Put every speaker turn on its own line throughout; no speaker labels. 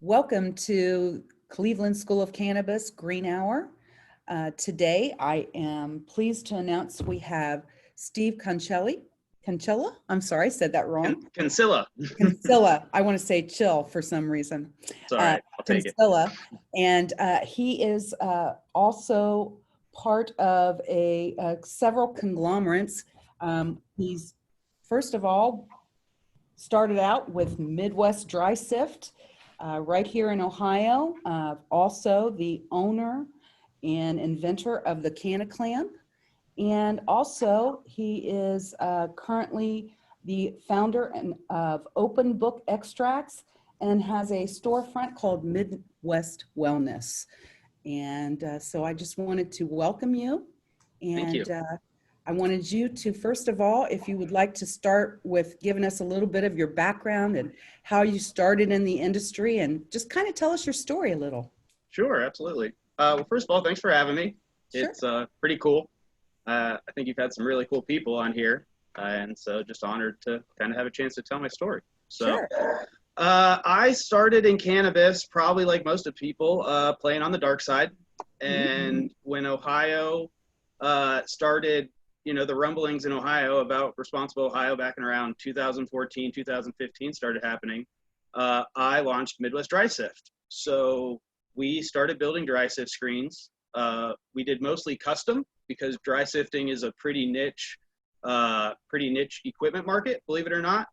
Welcome to Cleveland School of Cannabis Green Hour. Today, I am pleased to announce we have Steve Concilla. I'm sorry, I said that wrong.
Concilla.
Concilla. I want to say chill for some reason.
It's all right. I'll take it.
Concilla. And he is also part of several conglomerates. He's, first of all, started out with Midwest Dry Sift. Right here in Ohio, also the owner and inventor of the Canna Clamp. And also he is currently the founder of Openbook Extracts and has a storefront called Midwest Wellness. And so I just wanted to welcome you. And
Thank you.
I wanted you to, first of all, if you would like to start with giving us a little bit of your background and how you started in the industry and just kind of tell us your story a little.
Sure, absolutely. Well, first of all, thanks for having me.
Sure.
It's pretty cool. I think you've had some really cool people on here, and so just honored to kind of have a chance to tell my story. So,
Sure.
I started in cannabis probably like most of people, playing on the dark side. And when Ohio started, the rumblings in Ohio about responsible Ohio back in around 2014, 2015 started happening, I launched Midwest Dry Sift. So we started building dry sift screens. We did mostly custom because dry sifting is a pretty niche equipment market, believe it or not.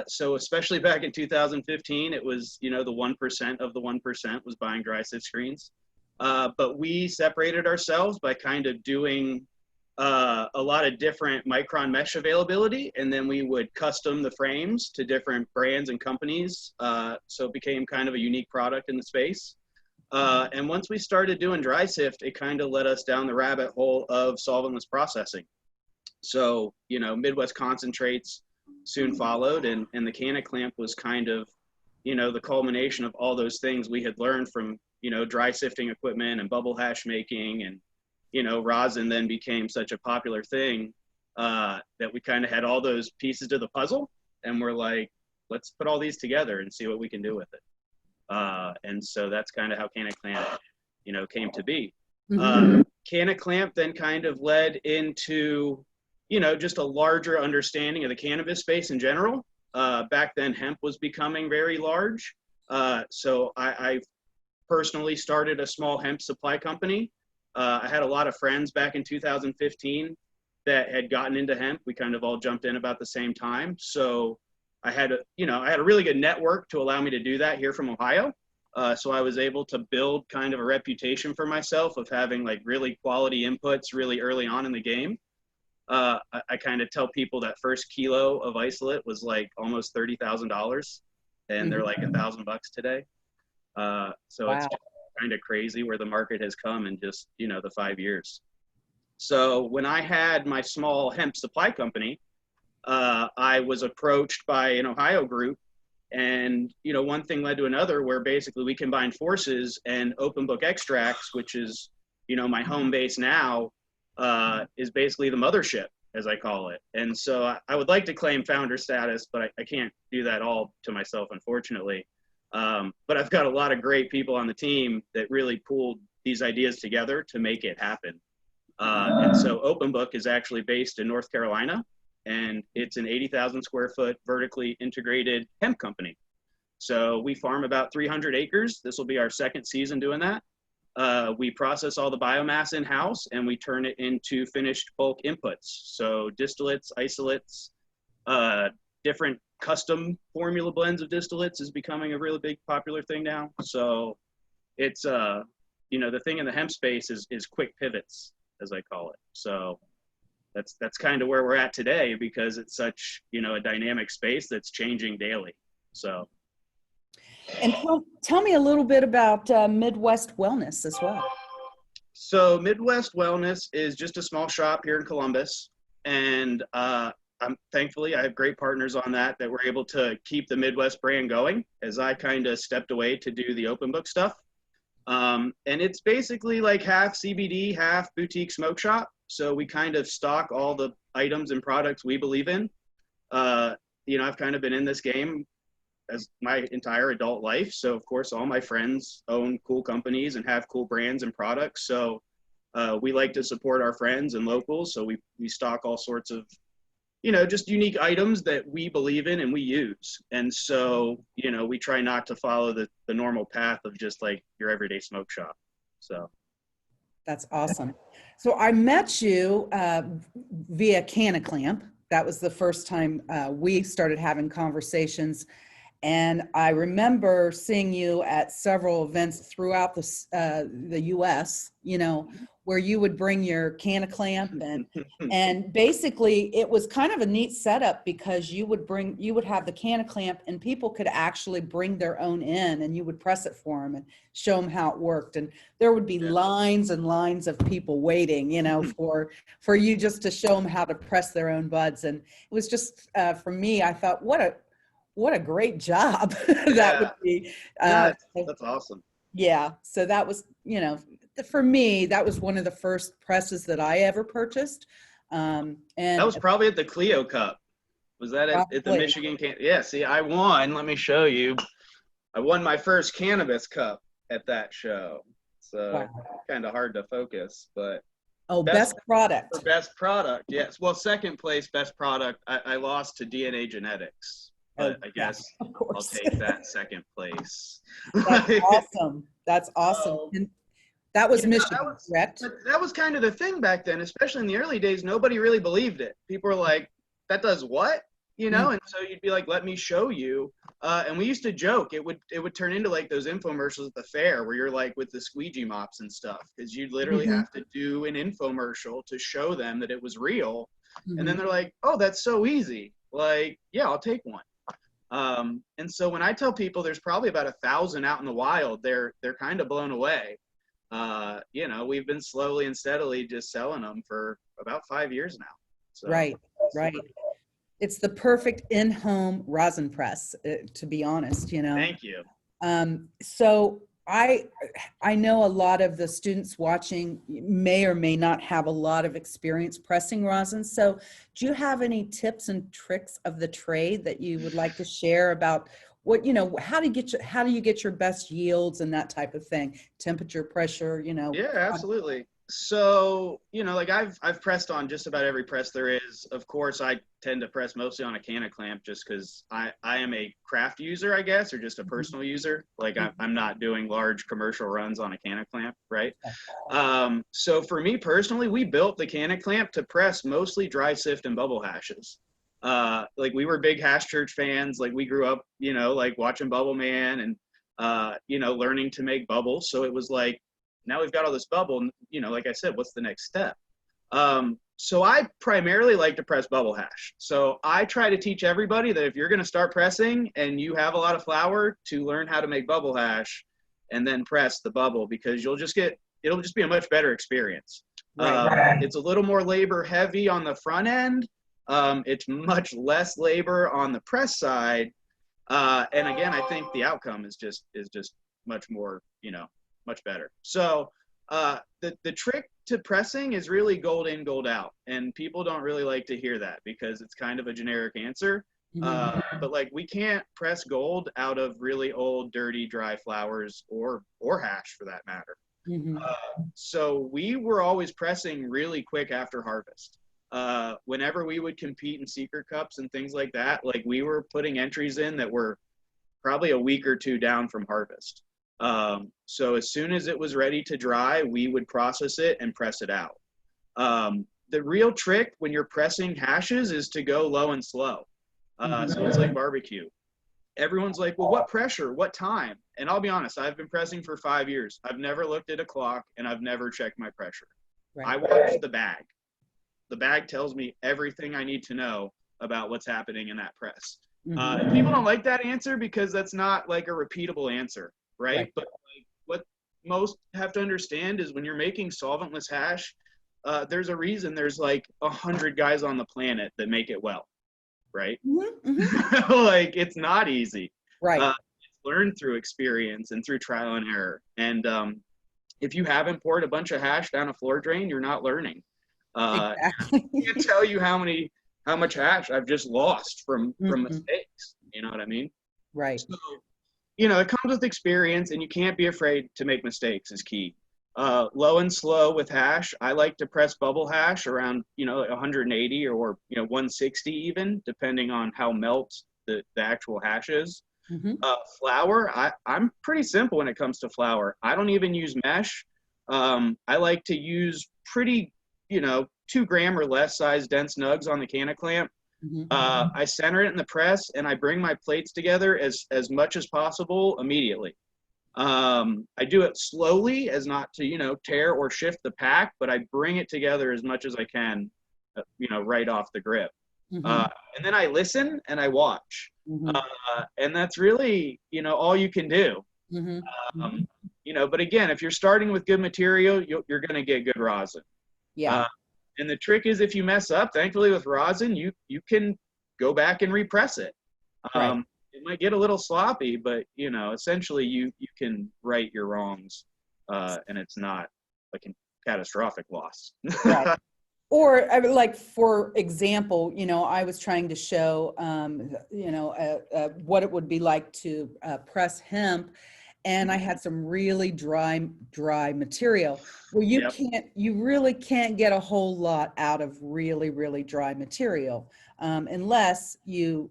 So especially back in 2015, it was, the 1% of the 1% was buying dry sift screens. But we separated ourselves by kind of doing a lot of different micron mesh availability, and then we would custom the frames to different brands and companies. So it became kind of a unique product in the space. And once we started doing dry sift, it kind of led us down the rabbit hole of solventless processing. So, Midwest concentrates soon followed, and the Canna Clamp was kind of, the culmination of all those things we had learned from, dry sifting equipment and bubble hash making, and rosin then became such a popular thing that we kind of had all those pieces to the puzzle, and we're like, let's put all these together and see what we can do with it. And so that's kind of how Canna Clamp, came to be. Canna Clamp then kind of led into, just a larger understanding of the cannabis space in general. Back then, hemp was becoming very large. So I personally started a small hemp supply company. I had a lot of friends back in 2015 that had gotten into hemp. We kind of all jumped in about the same time. So I had a really good network to allow me to do that here from Ohio. So I was able to build kind of a reputation for myself of having like really quality inputs really early on in the game. I kind of tell people that first kilo of isolate was like almost $30,000, and they're like $1,000 today. So
Wow.
It's just kind of crazy where the market has come in just, the 5 years. So when I had my small hemp supply company, I was approached by an Ohio group, and, one thing led to another where basically we combined forces, and Openbook Extracts, which is, my home base now, is basically the mothership, as I call it. And so I would like to claim founder status, but I can't do that all to myself, unfortunately. But I've got a lot of great people on the team that really pulled these ideas together to make it happen. And so Openbook is actually based in North Carolina, and it's an 80,000 square foot vertically integrated hemp company. So we farm about 300 acres. This will be our second season doing that. We process all the biomass in-house, and we turn it into finished bulk inputs. So distillates, isolates, different custom formula blends of distillates is becoming a really big popular thing now. So it's, the thing in the hemp space is quick pivots, as I call it. So that's kind of where we're at today, because it's such, a dynamic space that's changing daily. So.
And tell me a little bit about Midwest Wellness as well.
So Midwest Wellness is just a small shop here in Columbus, and thankfully I have great partners on that were able to keep the Midwest brand going as I kind of stepped away to do the Openbook stuff. And it's basically like half CBD, half boutique smoke shop. So we kind of stock all the items and products we believe in. I've kind of been in this game as my entire adult life. So of course, all my friends own cool companies and have cool brands and products. So we like to support our friends and locals. So we stock all sorts of, just unique items that we believe in and we use. And so, we try not to follow the normal path of just like your everyday smoke shop. So.
That's awesome. So I met you via Canaclamp. That was the first time we started having conversations. And I remember seeing you at several events throughout the U.S., where you would bring your Canaclamp and basically it was kind of a neat setup because you would have the Canaclamp and people could actually bring their own in and you would press it for them and show them how it worked. And there would be lines and lines of people waiting, for you just to show them how to press their own buds. And it was just, for me, I thought, what a great job that would be.
That's awesome.
Yeah. So that was, for me, that was one of the first presses that I ever purchased. And
that was probably at the Clio Cup. Was that at the Michigan? Yeah. See, I won. Let me show you. I won my first cannabis cup at that show. So kind of hard to focus, but.
Oh, best product.
For best product. Yes. Well, second place, best product. I lost to DNA Genetics. But I guess I'll take that second place.
That's awesome. That's awesome. And that was Michigan, correct?
That was kind of the thing back then, especially in the early days. Nobody really believed it. People were like, that does what? And so you'd be like, let me show you. And we used to joke. It would turn into like those infomercials at the fair where you're like with the squeegee mops and stuff, because you'd literally have to do an infomercial to show them that it was real. And then they're like, oh, that's so easy. Like, yeah, I'll take one. And so when I tell people there's probably about 1,000 out in the wild, they're kind of blown away. We've been slowly and steadily just selling them for about 5 years now. So,
right. It's the perfect in-home rosin press, to be honest,
Thank you.
So I know a lot of the students watching may or may not have a lot of experience pressing rosin. So do you have any tips and tricks of the trade that you would like to share about what, how do you get your best yields and that type of thing? Temperature, pressure,
Yeah, absolutely. So, like I've pressed on just about every press there is. Of course, I tend to press mostly on a Canaclamp just because I am a craft user, I guess, or just a personal user. Like I'm not doing large commercial runs on a Canaclamp, right? So for me personally, we built the Canaclamp to press mostly dry sift and bubble hashes. Like we were big Hash Church fans. Like we grew up, like watching Bubble Man and, learning to make bubbles. So it was like, now we've got all this bubble, like I said, what's the next step? So I primarily like to press bubble hash. So I try to teach everybody that if you're going to start pressing and you have a lot of flour, to learn how to make bubble hash and then press the bubble, because it'll just be a much better experience. It's a little more labor heavy on the front end. It's much less labor on the press side. And again, I think the outcome is just much more, much better. So the trick to pressing is really gold in, gold out. And people don't really like to hear that because it's kind of a generic answer. But like we can't press gold out of really old, dirty, dry flowers or hash for that matter. So we were always pressing really quick after harvest. Whenever we would compete in secret cups and things like that, like we were putting entries in that were probably a week or two down from harvest. So as soon as it was ready to dry, we would process it and press it out. The real trick when you're pressing hashes is to go low and slow. So it's like barbecue. Everyone's like, well, what pressure, what time? And I'll be honest, I've been pressing for 5 years. I've never looked at a clock and I've never checked my pressure. I watch the bag. The bag tells me everything I need to know about what's happening in that press. And people don't like that answer because that's not like a repeatable answer, right? But like, what most have to understand is when you're making solventless hash, there's a reason there's like 100 guys on the planet that make it well, right? Like it's not easy. It's learned through experience and through trial and error. And if you haven't poured a bunch of hash down a floor drain, you're not learning.
Exactly.
I can't tell you how much hash I've just lost from mistakes. You know what I mean?
Right.
So, you know, it comes with experience, and you can't be afraid to make mistakes is key. Low and slow with hash. I like to press bubble hash around, you know, 180 or, you know, 160 even, depending on how melt the actual hash is.
Mm-hmm.
Flour, I'm pretty simple when it comes to flour. I don't even use mesh. I like to use pretty, you know, 2 gram or less size dense nugs on the can of clamp.
Mm-hmm.
I center it in the press, and I bring my plates together as much as possible immediately. I do it slowly as not to, you know, tear or shift the pack, but I bring it together as much as I can, you know, right off the grip.
Mm-hmm.
And then I listen and I watch.
Mm-hmm.
And that's really, you know, all you can do.
Mm-hmm.
You know, but again, if you're starting with good material, you're going to get good rosin.
Yeah.
Uh, and the trick is, if you mess up, thankfully with rosin, you can go back and repress it.
Right.
It might get a little sloppy, but you know, essentially you can right your wrongs, and it's not like a catastrophic loss.
Right. Or I mean, like, for example, you know, I was trying to show, you know, what it would be like to press hemp, and I had some really dry material. Well,
Yep.
you really can't get a whole lot out of really, really dry material, unless you,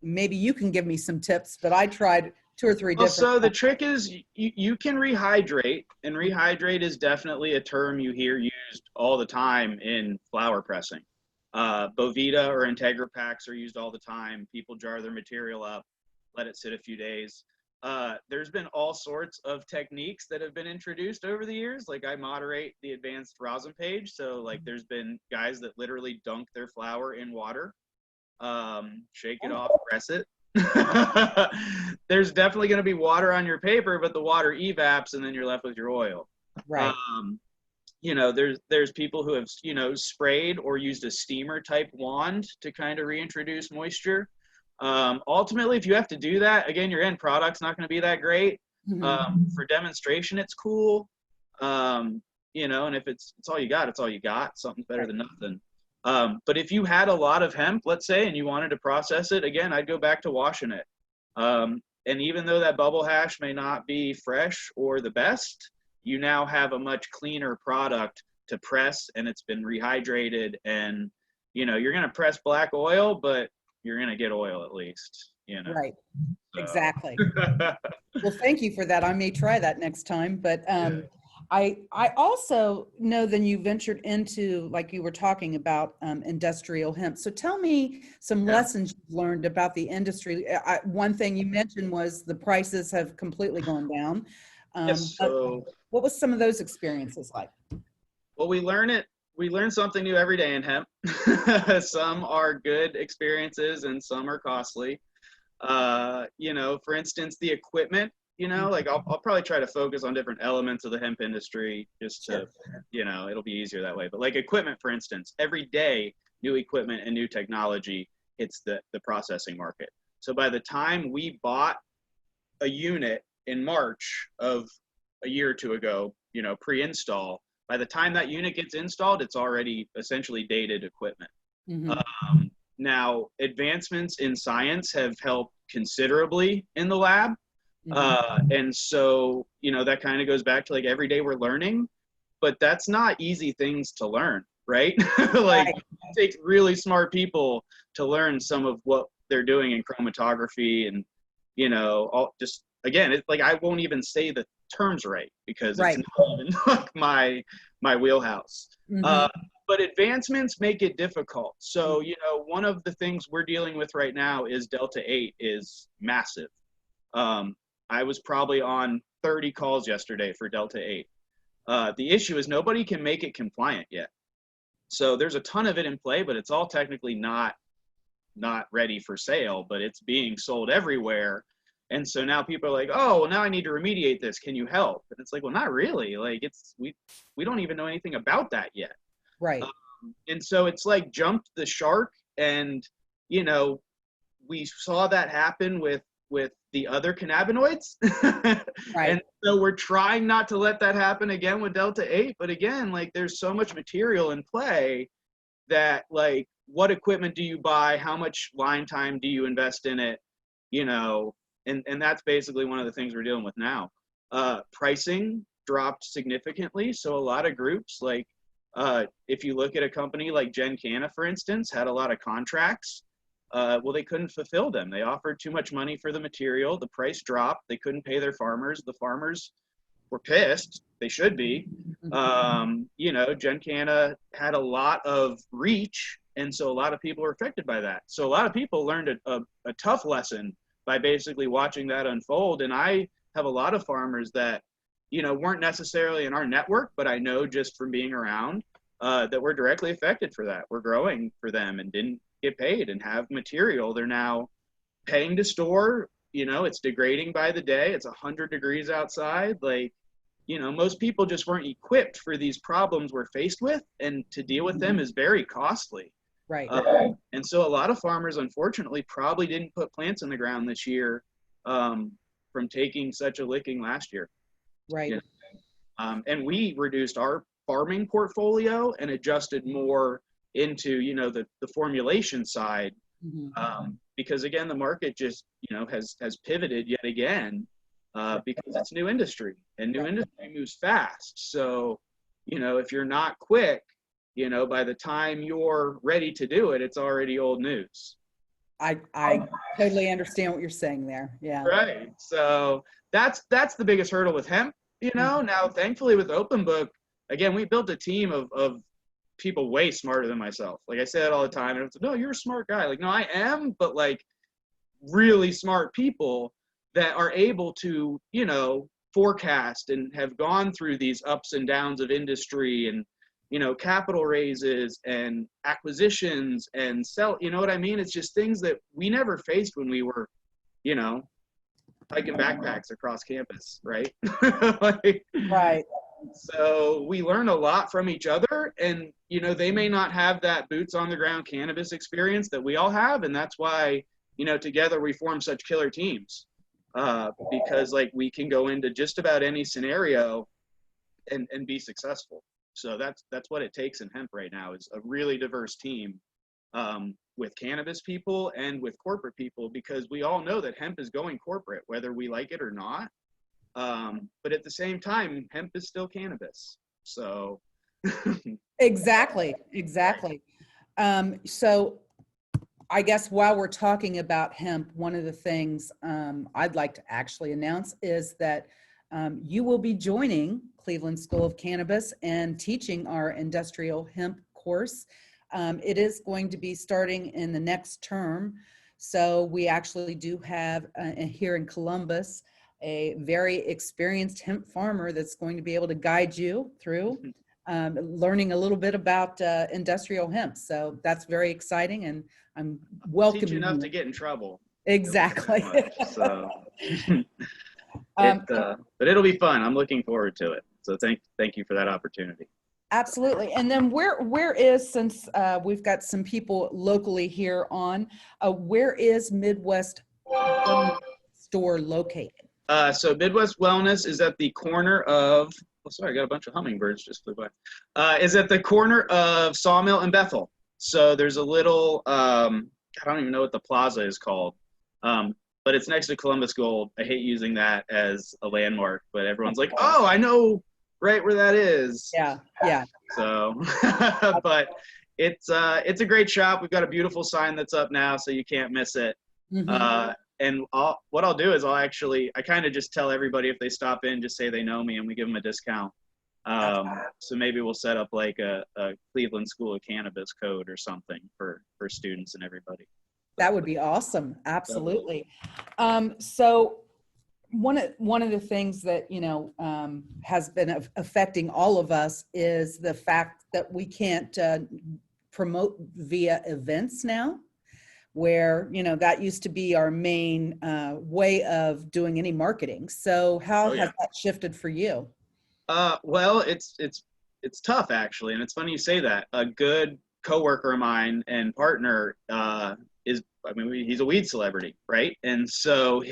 maybe you can give me some tips, but I tried 2 or 3
Well,
different.
so the trick is you can rehydrate, and rehydrate is definitely a term you hear used all the time in flour pressing. Bovita or Integra packs are used all the time. People jar their material up, let it sit a few days. There's been all sorts of techniques that have been introduced over the years. Like, I moderate the advanced rosin page. So like, there's been guys that literally dunk their flour in water, shake it off, press it. There's definitely going to be water on your paper, but the water evaps, and then you're left with your oil.
Right.
You know, there's people who have, you know, sprayed or used a steamer type wand to kind of reintroduce moisture. Ultimately, if you have to do that, again, your end product's not going to be that great.
Mm-hmm.
For demonstration, it's cool. You know, and if it's all you got, it's all you got. Something's better than nothing. But if you had a lot of hemp, let's say, and you wanted to process it, again, I'd go back to washing it. And even though that bubble hash may not be fresh or the best, you now have a much cleaner product to press, and it's been rehydrated. And, you know, you're going to press black oil, but you're going to get oil at least, you know.
Right.
So.
Exactly. Well, thank you for that. I may try that next time. But I also know that you ventured into, like you were talking about, industrial hemp. So tell me some lessons you've learned about the industry. One thing you mentioned was the prices have completely gone down.
Yes. So
what was some of those experiences like?
Well, we learn something new every day in hemp. Some are good experiences and some are costly. You know, for instance, the equipment, you know, like I'll probably try to focus on different elements of the hemp industry just to, you know, it'll be easier that way. But like equipment, for instance, every day, new equipment and new technology hits the processing market. So by the time we bought a unit in March of a year or two ago, you know, pre-install, by the time that unit gets installed, it's already essentially dated equipment.
Mm-hmm.
Now, advancements in science have helped considerably in the lab. And so, you know, that kind of goes back to like every day we're learning, but that's not easy things to learn, right? Like, it takes really smart people to learn some of what they're doing in chromatography and, you know, all just, again, it's like, I won't even say the terms right because it's not even like my wheelhouse. But advancements make it difficult. So, you know, one of the things we're dealing with right now is Delta 8 is massive. I was probably on 30 calls yesterday for Delta 8. The issue is nobody can make it compliant yet. So there's a ton of it in play, but it's all technically not ready for sale, but it's being sold everywhere. And so now people are like, oh, well, now I need to remediate this. Can you help? And it's like, well, not really. Like, we don't even know anything about that yet.
Right.
And so it's like jumped the shark, and, you know, we saw that happen with the other cannabinoids.
Right.
And so we're trying not to let that happen again with Delta 8. But again, like, there's so much material in play that, like, what equipment do you buy? How much line time do you invest in it? you know, and that's basically one of the things we're dealing with now. Pricing dropped significantly. So a lot of groups, like if you look at a company like Gen Canna, for instance, had a lot of contracts. Well, they couldn't fulfill them. They offered too much money for the material. The price dropped. They couldn't pay their farmers. The farmers were pissed. They should be. You know, Gen Canna had a lot of reach, and so a lot of people were affected by that. So a lot of people learned a tough lesson by basically watching that unfold. And I have a lot of farmers that, you know, weren't necessarily in our network, but I know just from being around that were directly affected for that. We're growing for them and didn't get paid and have material. They're now paying to store. You know, it's degrading by the day. It's 100 degrees outside. Like, you know, most people just weren't equipped for these problems we're faced with, and to deal with them is very costly.
Right.
And so a lot of farmers, unfortunately, probably didn't put plants in the ground this year from taking such a licking last year.
Right.
You know? And we reduced our farming portfolio and adjusted more into, you know, the formulation side, because again, the market just, you know, has pivoted yet again, because it's new industry, and new industry moves fast. So, you know, if you're not quick, you know, by the time you're ready to do it, it's already old news.
I totally understand what you're saying there. Yeah.
Right. So that's the biggest hurdle with hemp, you know. Now, thankfully with Openbook, again, we built a team of people way smarter than myself. Like I say that all the time. And it's, no, you're a smart guy. Like, no, I am, but like really smart people that are able to, you know, forecast and have gone through these ups and downs of industry and, you know, capital raises and acquisitions and sell, you know what I mean? It's just things that we never faced when we were, you know, hiking backpacks across campus, right? Like,
Right.
so we learn a lot from each other, and, you know, they may not have that boots on the ground cannabis experience that we all have. And that's why, you know, together we form such killer teams, because like we can go into just about any scenario and be successful. So that's what it takes in hemp right now, is a really diverse team, with cannabis people and with corporate people, because we all know that hemp is going corporate, whether we like it or not. But at the same time, hemp is still cannabis. So
Exactly. So I guess while we're talking about hemp, one of the things I'd like to actually announce is that you will be joining Cleveland School of Cannabis and teaching our industrial hemp course. It is going to be starting in the next term. So we actually do have here in Columbus a very experienced hemp farmer that's going to be able to guide you through learning a little bit about industrial hemp. So that's very exciting, and I'm welcoming
teach enough
you.
to get in trouble.
Exactly.
So but it'll be fun. I'm looking forward to it. So thank you for that opportunity.
Absolutely. And then where is, since we've got some people locally here on, where is Midwest store located?
So Midwest Wellness is at the corner of, oh, sorry, I got a bunch of hummingbirds just flew by. Is at the corner of Sawmill and Bethel. So there's a little, I don't even know what the plaza is called, but it's next to Columbus Gold. I hate using that as a landmark, but everyone's like, oh, I know right where that is.
Yeah.
So, but it's a great shop. We've got a beautiful sign that's up now, so you can't miss it. And what I'll do is I kind of just tell everybody, if they stop in, just say they know me, and we give them a discount. So maybe we'll set up like a Cleveland School of Cannabis code or something for students and everybody.
That would be awesome. Absolutely. So one of the things that, you know, has been affecting all of us is the fact that we can't promote via events now, where, you know, that used to be our main way of doing any marketing. So how has that shifted for you?
Well, it's tough, actually. And it's funny you say that. A good coworker of mine and partner he's a weed celebrity, right? And so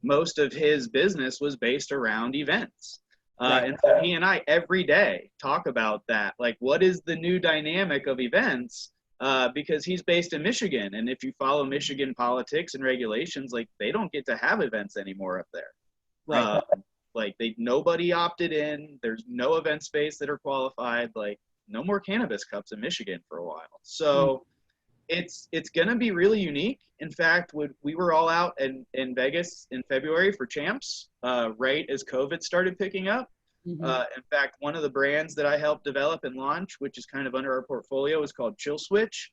most of his business was based around events. And so he and I every day talk about that. Like, what is the new dynamic of events because he's based in Michigan. And if you follow Michigan politics and regulations, like they don't get to have events anymore up there.
Right.
Like nobody opted in. There's no event space that are qualified. Like no more cannabis cups in Michigan for a while. So it's going to be really unique. In fact, we were all out in Vegas in February for Champs, right as COVID started picking up. In fact, one of the brands that I helped develop and launch, which is kind of under our portfolio, is called Chill Switch.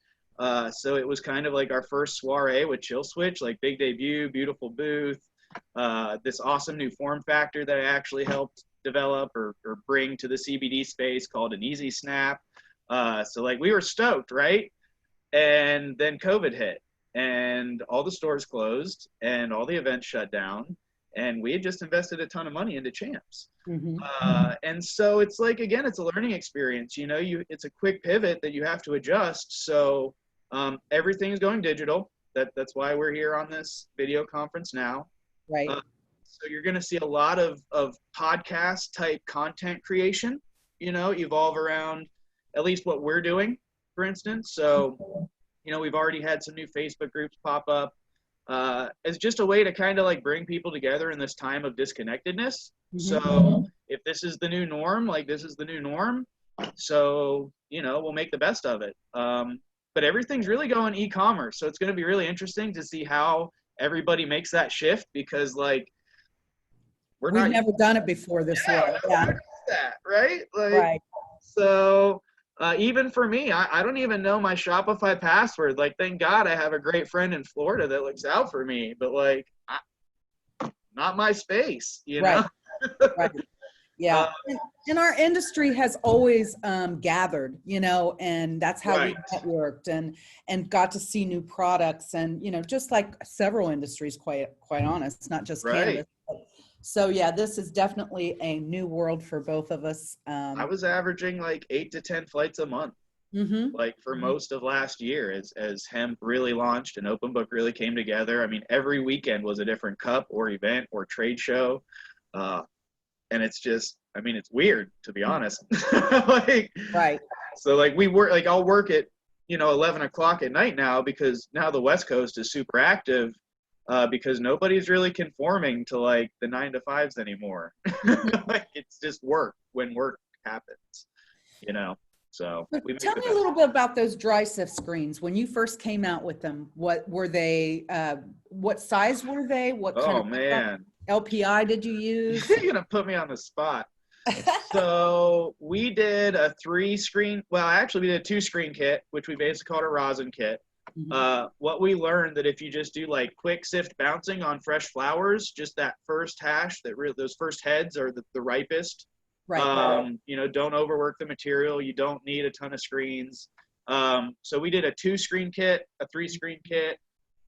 So it was kind of like our first soiree with Chill Switch, like big debut, beautiful booth, this awesome new form factor that I actually helped develop or bring to the CBD space called an Easy Snap. So like we were stoked, right? And then COVID hit and all the stores closed and all the events shut down. And we had just invested a ton of money into Champs. And so it's like, again, it's a learning experience. You know, it's a quick pivot that you have to adjust. So everything's going digital. That's why we're here on this video conference now.
Right.
So you're going to see a lot of podcast type content creation, you know, evolve around at least what we're doing, for instance. So, you know, we've already had some new Facebook groups pop up. As just a way to kind of like bring people together in this time of disconnectedness. So if this is the new norm, like this is the new norm. So, you know, we'll make the best of it. But everything's really going e-commerce. So it's going to be really interesting to see how everybody makes that shift because like,
we've never done it before this way. Yeah.
That, right? Like,
right.
So even for me, I don't even know my Shopify password. Like, thank God I have a great friend in Florida that looks out for me. But like, not my space, you know?
Right. Yeah. And our industry has always gathered, you know, and that's how we networked and got to see new products and, you know, just like several industries, quite honest, not just cannabis. So yeah, this is definitely a new world for both of us.
I was averaging like 8 to 10 flights a month, like for most of last year as hemp really launched and Openbook really came together. I mean, every weekend was a different cup or event or trade show. And it's just, I mean, it's weird to be honest. Like, so like I'll work at, you know, 11 o'clock at night now because now the West Coast is super active. Because nobody's really conforming to like the 9 to 5s anymore. Like it's just work when work happens, you know. So
tell me a little bit about those dry Sift screens. When you first came out with them, what were they? What size were they? What kind of LPI did you use?
You're gonna put me on the spot. So we did a 3-screen. Well, actually, we did a 2-screen kit, which we basically called a rosin kit. What we learned that if you just do like quick sift bouncing on fresh flowers, just that first hash, those first heads are the ripest. You know, don't overwork the material. You don't need a ton of screens. So we did a 2-screen kit, a 3-screen kit,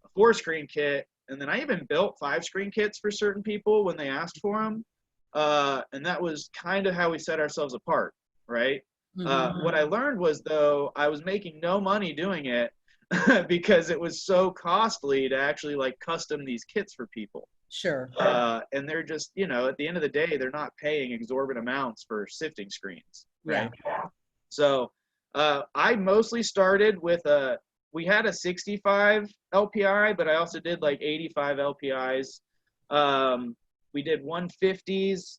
a 4-screen kit, and then I even built 5-screen kits for certain people when they asked for them. And that was kind of how we set ourselves apart, right? What I learned was though I was making no money doing it. Because it was so costly to actually like custom these kits for people.
Sure.
And they're just, you know, at the end of the day, they're not paying exorbitant amounts for sifting screens. Right. Yeah. So I mostly started with we had a 65 LPI, but I also did like 85 LPIs. We did 150s.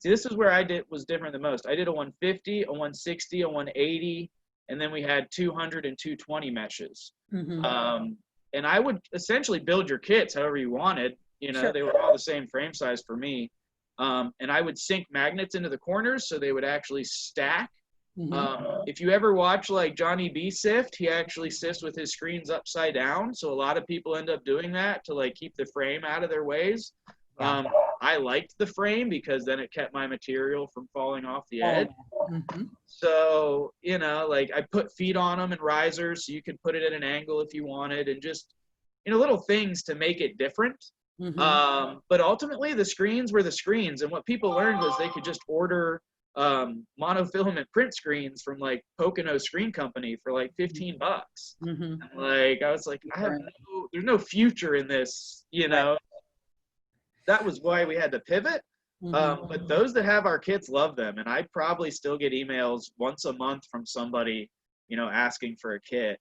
See, this is where was different the most. I did a 150, a 160, a 180. And then we had 200 and 220 meshes. And I would essentially build your kits however you wanted. You know, they were all the same frame size for me. And I would sink magnets into the corners so they would actually stack. If you ever watch like Johnny B sift, he actually sifts with his screens upside down. So a lot of people end up doing that to like keep the frame out of their ways. I liked the frame because then it kept my material from falling off the edge. So, you know, like I put feet on them and risers so you could put it at an angle if you wanted and just, you know, little things to make it different. But ultimately the screens were the screens. And what people learned was they could just order monofilament print screens from like Pocono Screen Company for like $15. And like, I was like, there's no future in this, you know. That was why we had to pivot. But those that have our kits love them. And I probably still get emails once a month from somebody, you know, asking for a kit.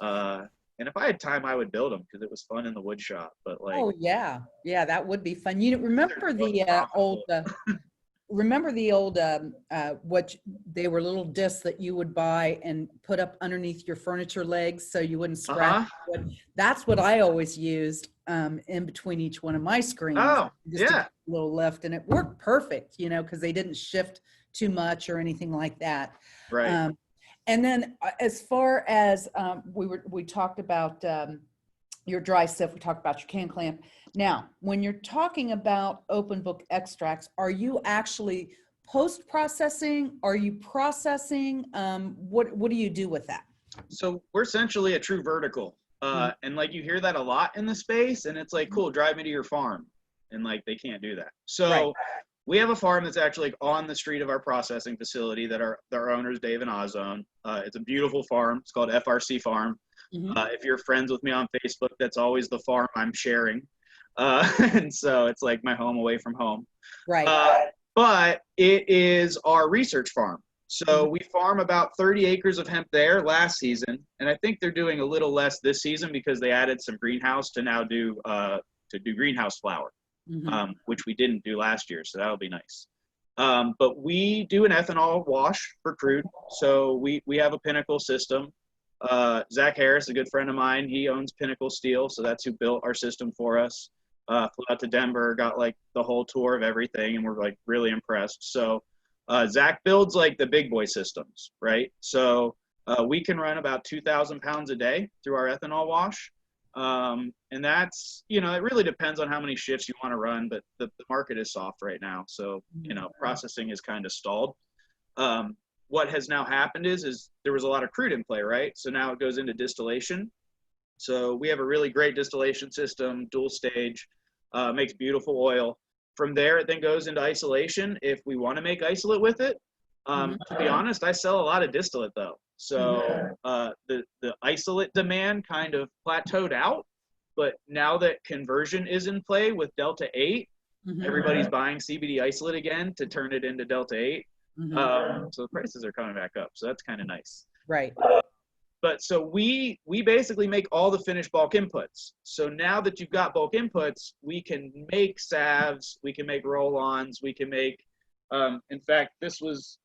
And if I had time, I would build them because it was fun in the wood shop. But like,
Oh, yeah. Yeah, that would be fun. You remember
they're
the old,
profitable.
what they were little discs that you would buy and put up underneath your furniture legs so you wouldn't scratch
Uh-huh.
wood? That's what I always used in between each one of my screens,
Oh,
just to
yeah.
get a little lift, and it worked perfect, because they didn't shift too much or anything like that.
Right.
Um, and then as far as we talked about your dry sift, we talked about your can clamp. Now, when you're talking about open book extracts, are you actually post-processing? Are you processing? What do you do with that?
So we're essentially a true vertical.
Mhm.
And like you hear that a lot in the space, and it's like, cool, drive me to your farm. And like they can't do that.
Right.
So we have a farm that's actually like on the street of our processing facility that our owners, Dave and Oz, own. It's a beautiful farm. It's called FRC Farm.
Mhm.
If you're friends with me on Facebook, that's always the farm I'm sharing. And so it's like my home away from home.
Right.
But it is our research farm. So
Mhm.
we farm about 30 acres of hemp there last season, and I think they're doing a little less this season because they added some greenhouse to now do greenhouse flower,
Mhm.
which we didn't do last year. So that'll be nice. But we do an ethanol wash for crude. So we have a Pinnacle system. Zach Harris, a good friend of mine, he owns Pinnacle Steel, so that's who built our system for us. Flew out to Denver, got like the whole tour of everything, and we're like really impressed. So Zach builds like the big boy systems, right? So we can run about 2,000 pounds a day through our ethanol wash. And that's, it really depends on how many shifts you want to run, but the market is soft right now. So, processing is kind of stalled. What has now happened is there was a lot of crude in play, right? So now it goes into distillation. So we have a really great distillation system, dual stage, makes beautiful oil. From there, it then goes into isolation if we want to make isolate with it.
Mhm.
To be honest, I sell a lot of distillate though. So the isolate demand kind of plateaued out, but now that conversion is in play with Delta 8,
Mhm.
everybody's buying CBD isolate again to turn it into Delta 8.
Mhm.
So the prices are coming back up. So that's kind of nice.
Right.
But so we basically make all the finished bulk inputs. So now that you've got bulk inputs, we can make salves, we can make roll-ons, we can make. In fact, this was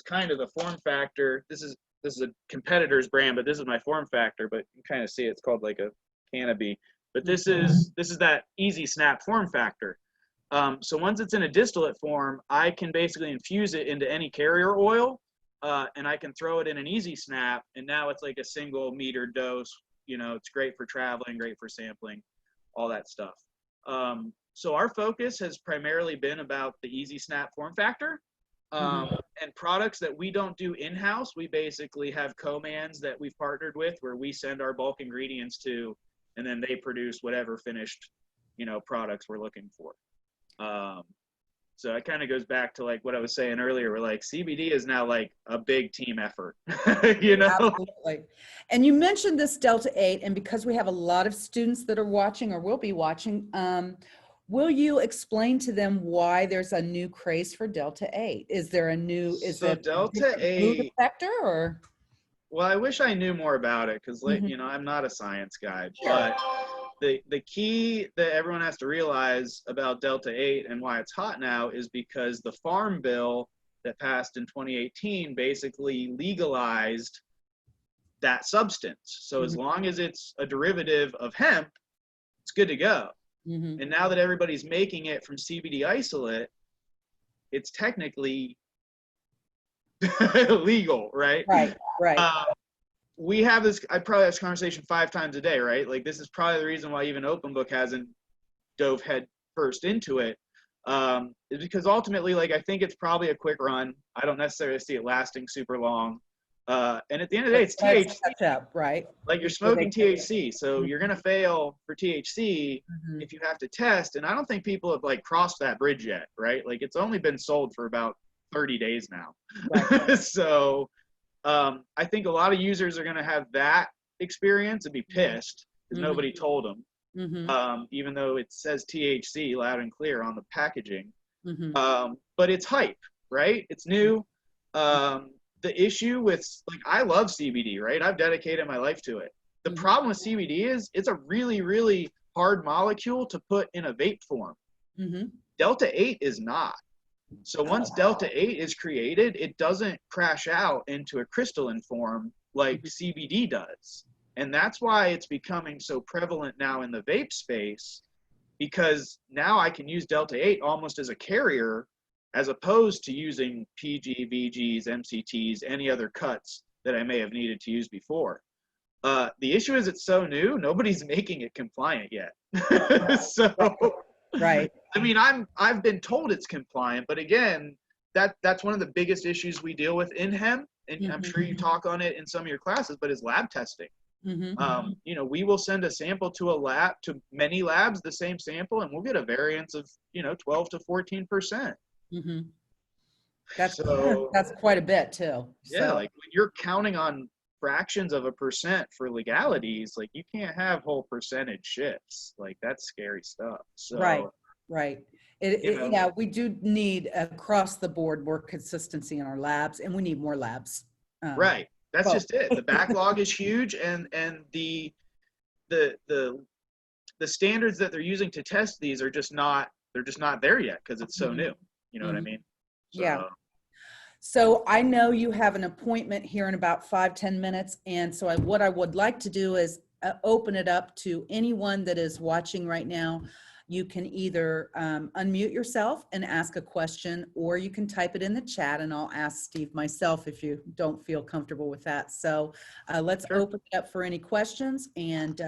kind of the form factor. This is a competitor's brand, but this is my form factor. But you kind of see it's called like a canopy. But this is that easy snap form factor. So once it's in a distillate form, I can basically infuse it into any carrier oil, and I can throw it in an easy snap, and now it's like a single meter dose. It's great for traveling, great for sampling, all that stuff. So our focus has primarily been about the easy snap form factor. And products that we don't do in-house, we basically have co-mans that we've partnered with where we send our bulk ingredients to, and then they produce whatever finished, products we're looking for. So it kind of goes back to like what I was saying earlier, where like CBD is now like a big team effort,
Absolutely. And you mentioned this Delta 8, and because we have a lot of students that are watching or will be watching, will you explain to them why there's a new craze for Delta 8? Is there is
So
it a
Delta
different mood
8,
effector or?
well, I wish I knew more about it because, like,
Mhm.
I'm not a science guy,
Sure.
but the key that everyone has to realize about Delta 8 and why it's hot now is because the Farm Bill that passed in 2018 basically legalized that substance. So as
Mhm.
long as it's a derivative of hemp, it's good to go.
Mhm.
And now that everybody's making it from CBD isolate, it's technically legal, right?
Right, right.
Uh, we have this, I probably have this conversation 5 times a day, right? Like this is probably the reason why even Openbook hasn't dove head first into it. Is because ultimately, like I think it's probably a quick run. I don't necessarily see it lasting super long. And at the end of the day,
But
it's
let's
THC.
catch up, right?
Like you're
Before they
smoking THC, so
Mhm.
you're gonna fail for THC
Mhm.
if you have to test. And I don't think people have like crossed that bridge yet, right? Like it's only been sold for about 30 days now.
Right.
So I think a lot of users are going to have that experience and be pissed because
Mhm.
nobody told them,
Mhm.
even though it says THC loud and clear on the packaging.
Mhm.
But it's hype, right? It's new. the issue with, like, I love CBD, right? I've dedicated my life to it. The problem with CBD is it's a really, really hard molecule to put in a vape form. Delta 8 is not. So once Delta 8 is created, it doesn't crash out into a crystalline form like CBD does. And that's why it's becoming so prevalent now in the vape space, because now I can use Delta 8 almost as a carrier, as opposed to using PG, VGs, MCTs, any other cuts that I may have needed to use before. The issue is it's so new, nobody's making it compliant yet. So,
right.
I mean, I've been told it's compliant, but again, that's one of the biggest issues we deal with in hemp, and I'm sure you talk on it in some of your classes, but is lab testing. You know, we will send a sample to a lab, to many labs, the same sample, and we'll get a variance of, 12 to 14%.
That's quite a bit too.
Yeah, like when you're counting on fractions of a percent for legalities, like you can't have whole percentage shifts. Like that's scary stuff. So
right. Yeah, we do need across the board more consistency in our labs, and we need more labs.
Right. That's just it. The backlog is huge, and the standards that they're using to test these are just not there yet because it's so new. You know what I mean? So,
yeah. So I know you have an appointment here in about 5-10 minutes. And so what I would like to do is open it up to anyone that is watching right now. You can either unmute yourself and ask a question, or you can type it in the chat, and I'll ask Steve myself if you don't feel comfortable with that. So let's open it up for any questions, and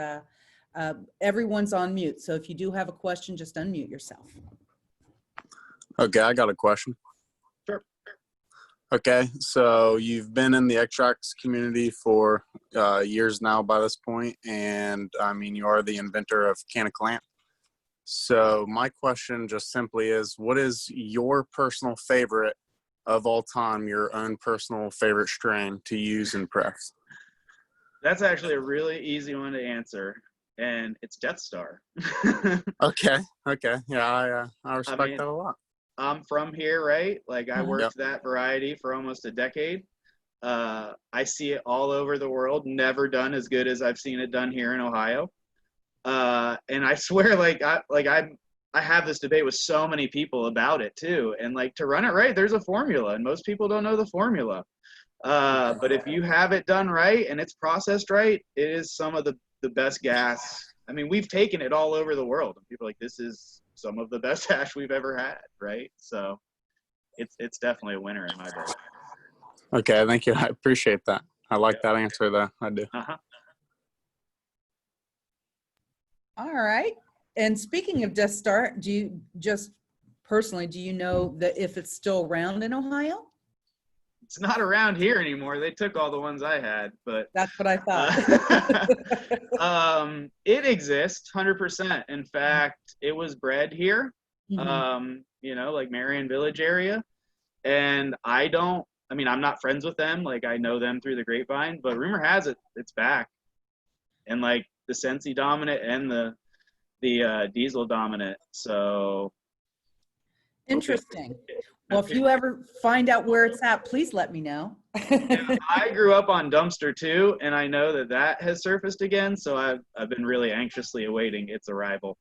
everyone's on mute. So if you do have a question, just unmute yourself.
Okay, I got a question.
Sure.
Okay, so you've been in the extracts community for years now by this point, and I mean, you are the inventor of Canna Clamp. So my question just simply is, what is your personal favorite of all time, your own personal favorite strain to use in press?
That's actually a really easy one to answer, and it's Death Star.
Okay. Yeah, I respect that a lot.
I'm from here, right? Like I worked that variety for almost a decade. I see it all over the world, never done as good as I've seen it done here in Ohio. And I swear, I have this debate with so many people about it too. And like, to run it right, there's a formula, and most people don't know the formula. But if you have it done right and it's processed right, it is some of the best gas. I mean, we've taken it all over the world, and people are like, this is some of the best hash we've ever had, right? So it's definitely a winner in my book.
Okay, thank you. I appreciate that. I like that answer, though. I do.
All right. And speaking of Death Star, do you know that if it's still around in Ohio?
It's not around here anymore. They took all the ones I had, but
that's what I thought.
It exists 100%. In fact, it was bred here, like Marion Village area. And I'm not friends with them. Like, I know them through the grapevine, but rumor has it it's back. And like the Sensi dominant and the diesel dominant. So
interesting. Well, if you ever find out where it's at, please let me know.
I grew up on Dumpster too, and I know that has surfaced again. So I've been really anxiously awaiting its arrival.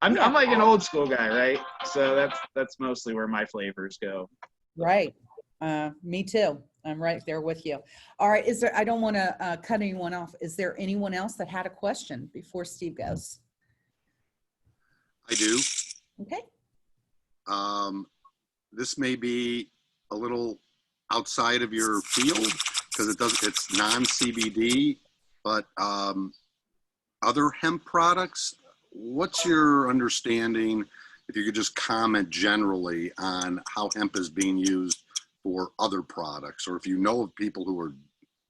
I'm like an old school guy, right? So that's mostly where my flavors go.
Right. Me too. I'm right there with you. All right. I don't want to cut anyone off. Is there anyone else that had a question before Steve goes?
I do.
Okay.
This may be a little outside of your field because it's non-CBD, but other hemp products, what's your understanding, if you could just comment generally on how hemp is being used for other products, or if you know of people who are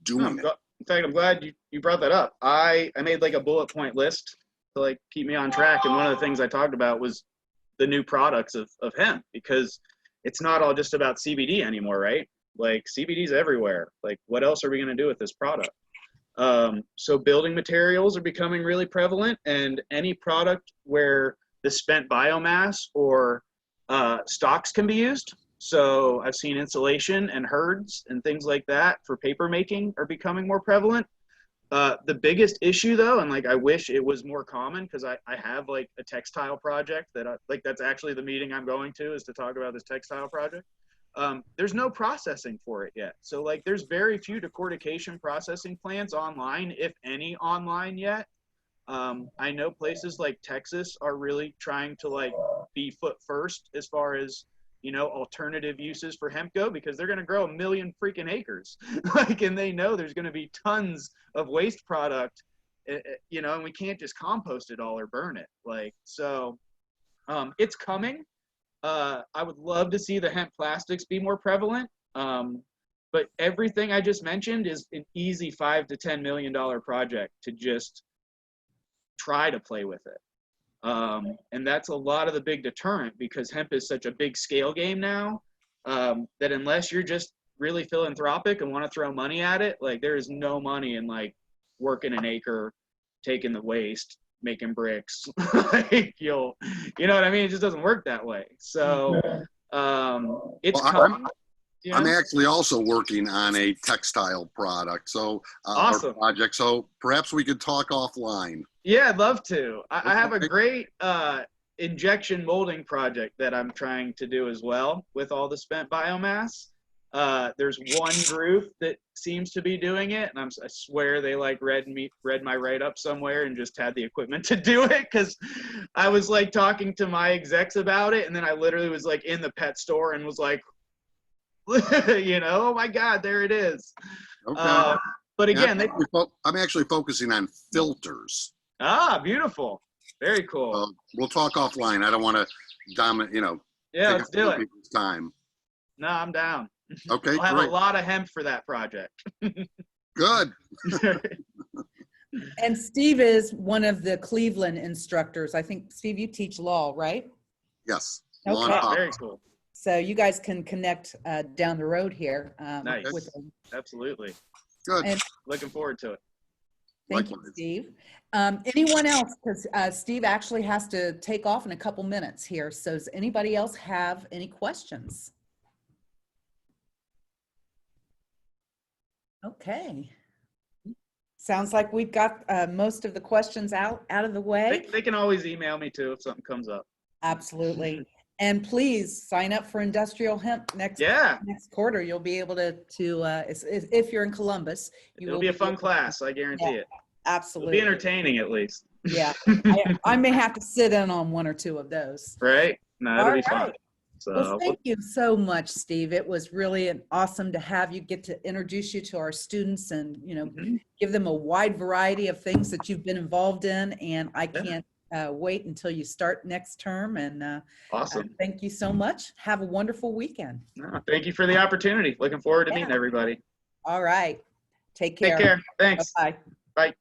doing it?
In fact, I'm glad you brought that up. I made like a bullet point list to like keep me on track, and one of the things I talked about was the new products of hemp, because it's not all just about CBD anymore, right? Like CBD's everywhere. Like, what else are we going to do with this product? So building materials are becoming really prevalent, and any product where the spent biomass or stocks can be used. So I've seen insulation and herds and things like that for paper making are becoming more prevalent. The biggest issue though, and like I wish it was more common, because I have like a textile project that that's actually the meeting I'm going to, is to talk about this textile project. There's no processing for it yet. So like there's very few decortication processing plants online, if any online yet. I know places like Texas are really trying to like be foot first as far as, you know, alternative uses for hemp go, because they're going to grow 1 million freaking acres. Like, and they know there's going to be tons of waste product, you know, and we can't just compost it all or burn it. Like, so it's coming. I would love to see the hemp plastics be more prevalent. But everything I just mentioned is an easy $5 to $10 million project to just try to play with it. And that's a lot of the big deterrent, because hemp is such a big scale game now, that unless you're just really philanthropic and want to throw money at it, like there is no money in like working an acre, taking the waste, making bricks. Like you know what I mean? It just doesn't work that way. So it's coming.
I'm actually also working on a textile product, so
awesome.
Or project. So perhaps we could talk offline.
Yeah, I'd love to. I have a great injection molding project that I'm trying to do as well with all the spent biomass. There's one group that seems to be doing it, and I swear they like read my write-up somewhere and just had the equipment to do it, because I was like talking to my execs about it, and then I literally was like in the pet store and was like, you know, oh my God, there it is.
Okay.
But again,
I'm actually focusing on filters.
Ah, beautiful. Very cool.
We'll talk offline. I don't want to dominate, you know.
Yeah, let's do it.
People's time.
No, I'm down.
Okay,
I'll have
great.
a lot of hemp for that project.
Good.
And Steve is one of the Cleveland instructors. I think, Steve, you teach law, right?
Yes.
Okay.
Very cool.
So you guys can connect down the road here.
Nice.
With them.
Absolutely.
Good.
And
looking forward to it.
thank you, Steve. Anyone else? Because Steve actually has to take off in a couple minutes here. So does anybody else have any questions? Okay. Sounds like we've got most of the questions out of the way.
They can always email me too if something comes up.
Absolutely. And please sign up for industrial hemp next quarter. You'll be able to if you're in Columbus.
It'll be a fun class. I guarantee it.
Absolutely.
It'll be entertaining at least.
Yeah. I may have to sit in on one or two of those.
Right. No, it'll be fun. So,
well, thank you so much, Steve. It was really awesome to have you, get to introduce you to our students and, you know, give them a wide variety of things that you've been involved in. And I can't wait until you start next term. And
awesome.
Thank you so much. Have a wonderful weekend.
No, thank you for the opportunity. Looking forward to meeting everybody.
All right. Take care.
Take care. Thanks.
Bye.
Bye.